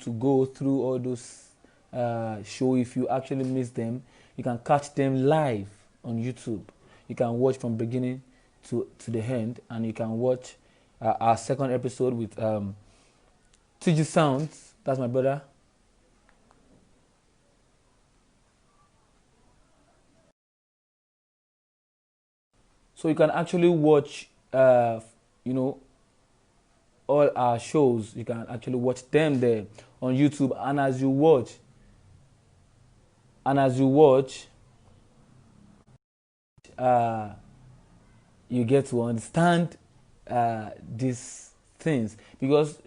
to go through all those show. If you actually miss them, you can catch them live on YouTube. You can watch from beginning to the end, and you can watch our second episode with TG Sounds. That's my brother. So you can actually watch, you know, all our shows. You can actually watch them there on YouTube. And as you watch, uh, you get to understand these things, because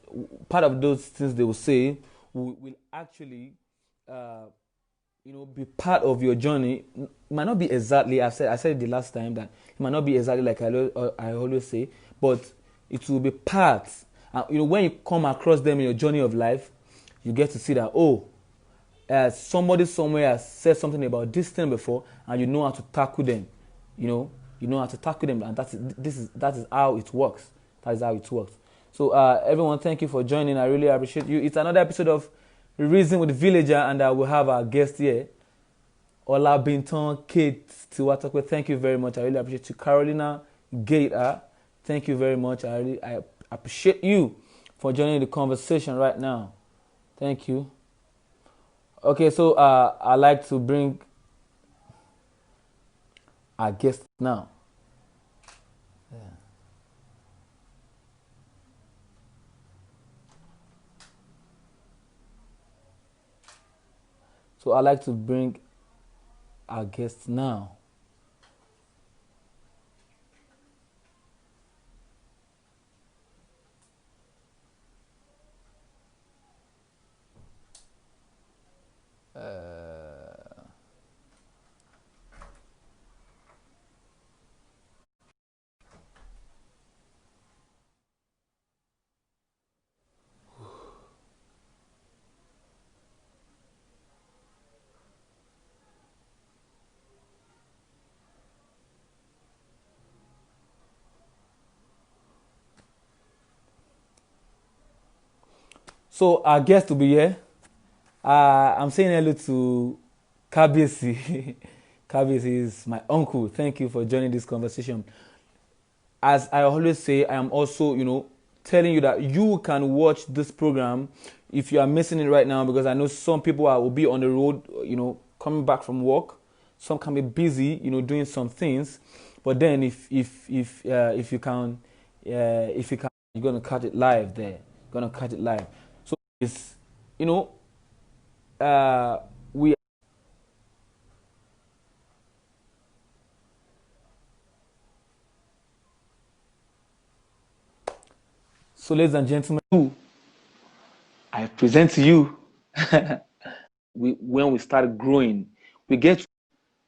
part of those things they will say will actually uh, be part of your journey. It might not be exactly, I said it the last time, that it might not be exactly like I always say, but it will be part. And when you come across them in your journey of life, you get to see that, somebody somewhere has said something about this thing before, and you know how to tackle them. You know how to tackle them, and that is how it works. That is how it works. So everyone, thank you for joining. I really appreciate you. It's another episode of Reason with the Villager, and we'll have our guest here, Ola Binton Kate Tiwatakwe. Thank you very much. I really appreciate you. Carolina Gator, thank you very much. I appreciate you for joining the conversation right now. Thank you. Okay, so I'd like to bring our guest now. So I'd like to bring our guest now. So our guest will be here. I'm saying hello to Kabisi. Kabisi is my uncle. Thank you for joining this conversation. As I always say, I am also, telling you that you can watch this program if you are missing it right now, because I know some people will be on the road, coming back from work. Some can be busy, doing some things. But then if you can, you're gonna catch it live there. You're gonna catch it live. So it's, you know, we. So, ladies and gentlemen, I present to you. When we start growing, we get.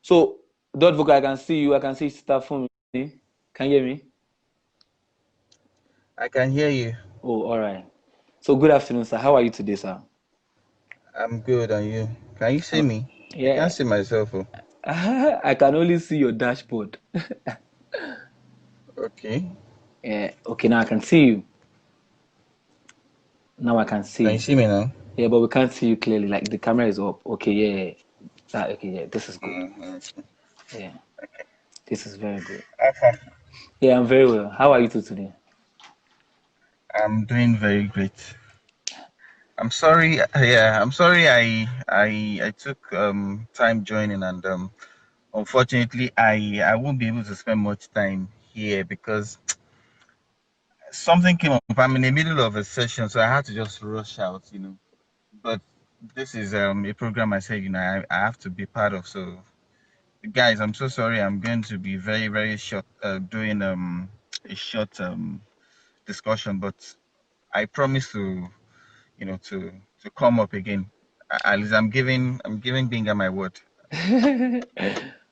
So, Dot Vocal, I can see you. I can see stuff for me. Can you hear me? I can hear you. Oh, all right. So, good afternoon, sir. How are you today, sir? I'm good, and you? Can you see Uh, me? I yeah, can't see myself. Oh. I can only see your dashboard. Okay. Yeah. Okay, now I can see you. Now I can Can you see. see me now? Yeah, but we can't see you clearly. Like the camera is up. Okay, yeah. Okay, yeah. This is good. Mm-hmm. Yeah, this is very good. Okay. Yeah, I'm very well. How are you two today? I'm doing very great. I'm sorry. Yeah, I'm sorry. I took time joining, and unfortunately, I won't be able to spend much time here because something came up. I'm in the middle of a session, so I had to just rush out. But this is a program I said I have to be part of. So guys, I'm so sorry. I'm going to be very, very short, doing a short discussion, but I promise to come up again. At least I'm giving Binga my word.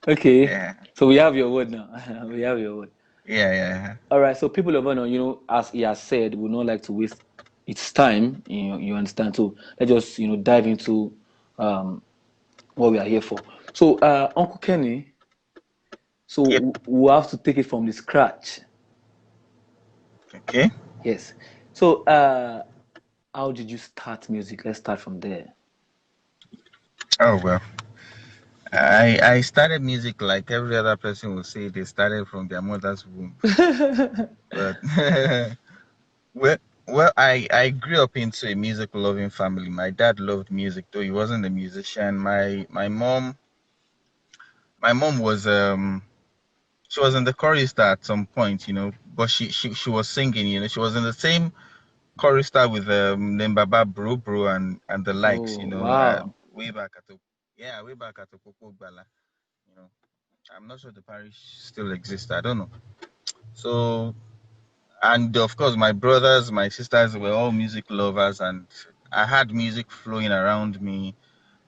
Okay, Yeah, so we have your word now. We have your word. yeah, yeah. All right, so people of honor, as he has said, would not like to waste its time. You understand? So let's just dive into um what we are here for. So Uncle Kenny, so Yep. we'll have to take it from the scratch. Okay. Yes. So How did you start music? Let's start from there. Oh well, I started music like every other person will say they started from their mother's womb, but well, I grew up into a music loving family. My dad loved music, though he wasn't a musician. My mom was she was in the chorister at some point, but she was singing, she was in the same chorister with Nembaba Bro Bro and the likes, Oh, wow. way back at the yeah, way back at the Popo Bala, you know. I'm not sure the parish still exists. I don't know. So, and of course, my brothers, my sisters were all music lovers, and I had music flowing around me.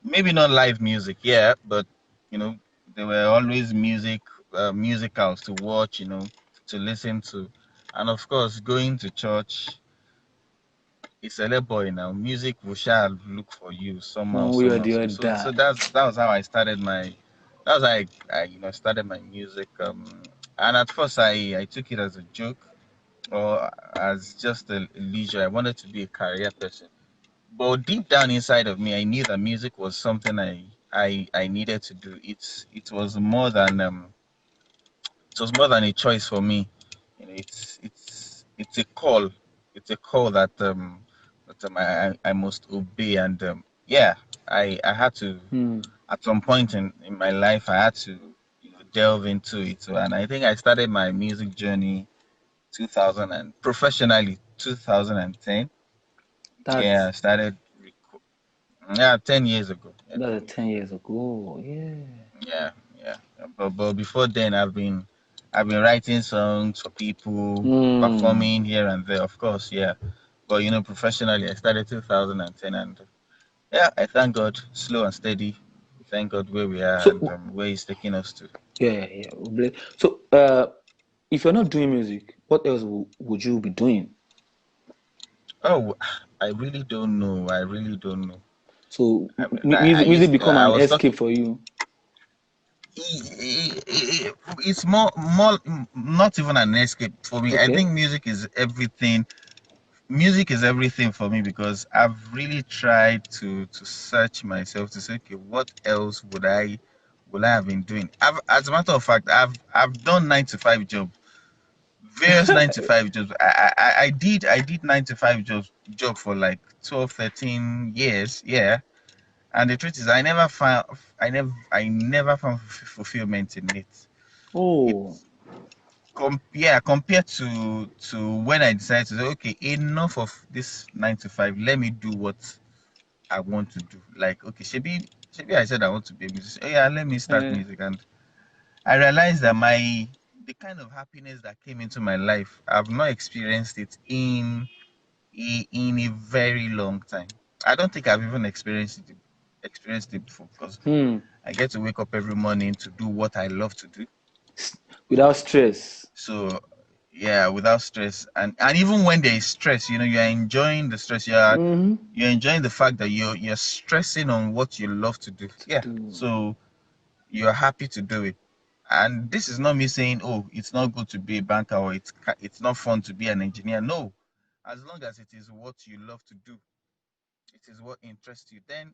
Maybe not live music, yeah, but you know, there were always musicals to watch, to listen to, and of course, going to church. It's a little boy now. Music will shall look for you somehow, One way or somehow. the So other. that was how I started my that was how I started my music. And at first I took it as a joke or as just a leisure. I wanted to be a career person. But deep down inside of me, I knew that music was something I needed to do. It was more than a choice for me. It's a call. It's a call that I must obey. And yeah, I had to Hmm. at some point in my life I had to delve into it. So, and I think I started my music journey 2000 and professionally 2010. Yeah, That's I started. Yeah, 10 years ago. Yeah, that's 10 years. 10 years ago. Yeah. Yeah, yeah. But before then, I've been writing songs for people, Hmm. performing here and there, of course. Yeah, but professionally, I started 2010, and yeah, I thank God, slow and steady. Thank God where we are and So where He's taking us to. yeah, yeah. So if you're not doing music, what else would you be doing? Oh, I really don't know. I really don't know. So I music used. become I an was talking. escape for you. It's more, not even an escape for me. I Okay. think music is everything for me because I've really tried to search myself to say, okay, what else would I have been doing? As a matter of fact, I've done 9 to 5 jobs, various 9 to 5 jobs. I did 9 to 5 job for like 12, 13 years, yeah. And the truth is, I never found fulfillment in it. Oh, It's compared to when I decided to say, okay, enough of this 9 to 5. Let me do what I want to do. Like, okay, Shebi, I said I want to be a musician. Oh yeah, let me start eh. music. And I realized that the kind of happiness that came into my life, I've not experienced it in a very long time. I don't think I've even experienced it before because Hmm. I get to wake up every morning to do what I love to do. Without stress. So yeah, without stress, and even when there is stress, you're enjoying the stress. You're enjoying the fact that you're stressing on what you love to do. To Yeah, do. so you're happy to do it. And this is not me saying, oh, it's not good to be a banker or it's not fun to be an engineer. No, as long as it is what you love to do, it is what interests you, then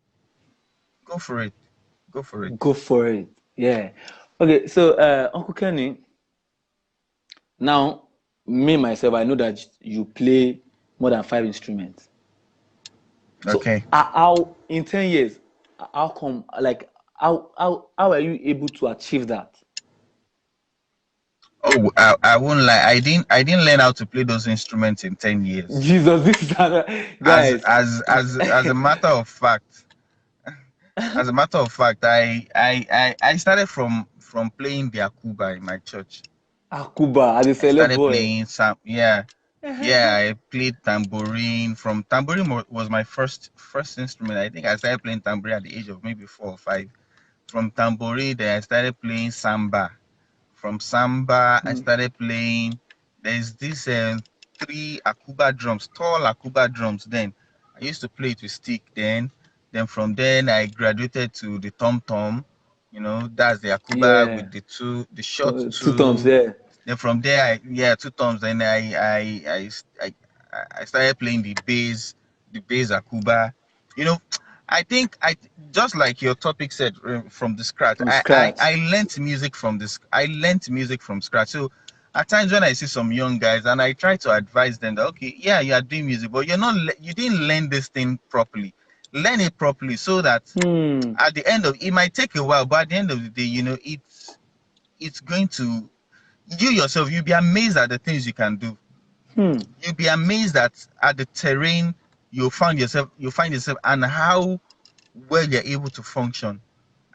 go for it. Go for Go it. for it. Yeah. Okay, so Uncle Kenny, now me myself, I know that you play more than 5 instruments. So Okay. how in 10 years, how come like how are you able to achieve that? Oh, I won't lie. I didn't learn how to play those instruments in 10 years. Jesus, this is As guys. as as as a matter of fact, I started from playing the akuba in my church. Akuba as a I celeb started boy. playing some, yeah, yeah. I played tambourine. From tambourine was my first instrument. I think I started playing tambourine at the age of maybe 4 or 5. From tambourine, then I started playing samba. From samba, I Hmm. started playing. There's this three akuba drums, tall akuba drums. Then I used to play it with stick. Then from then I graduated to the tom tom. That's the akuba Yeah. with the short Two thumbs two. there. Then from there, yeah, two toms. Then I started playing the bass. the bass akuba. You know, I think I just like your topic said from the scratch. From I scratch. learnt music from this. I learnt music from scratch. So at times when I see some young guys and I try to advise them that okay, yeah, you are doing music, but you didn't learn this thing properly. Learn it properly so that Hmm. at the end of it might take a while, but at the end of the day, it's going to you yourself. You'll be amazed at the things you can do. Hmm. You'll be amazed at the terrain you find yourself and how well you're able to function.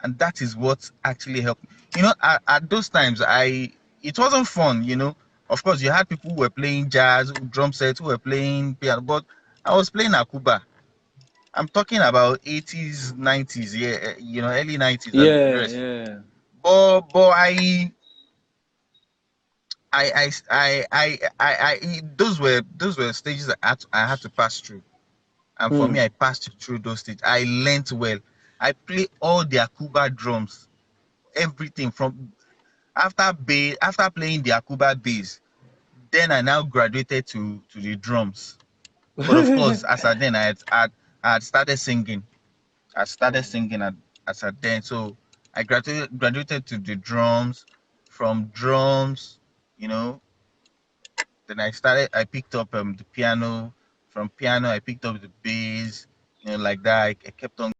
And that is what actually helped. At those times it wasn't fun, Of course you had people who were playing jazz, drum sets, who were playing piano, but I was playing akuba. I'm talking about 80s, 90s, yeah, early 90s and the Yeah, rest. yeah. But those were stages I had to pass through. And for Hmm. me, I passed through those stages. I learned well. I play all the Akuba drums, everything from after playing the Akuba bass. Then I now graduated to the drums. But of course, as I then I had started singing. I started Oh. singing as at then. So I graduated to the drums. From drums, you know, then I picked up the piano. From piano, I picked up the bass, like that. I kept on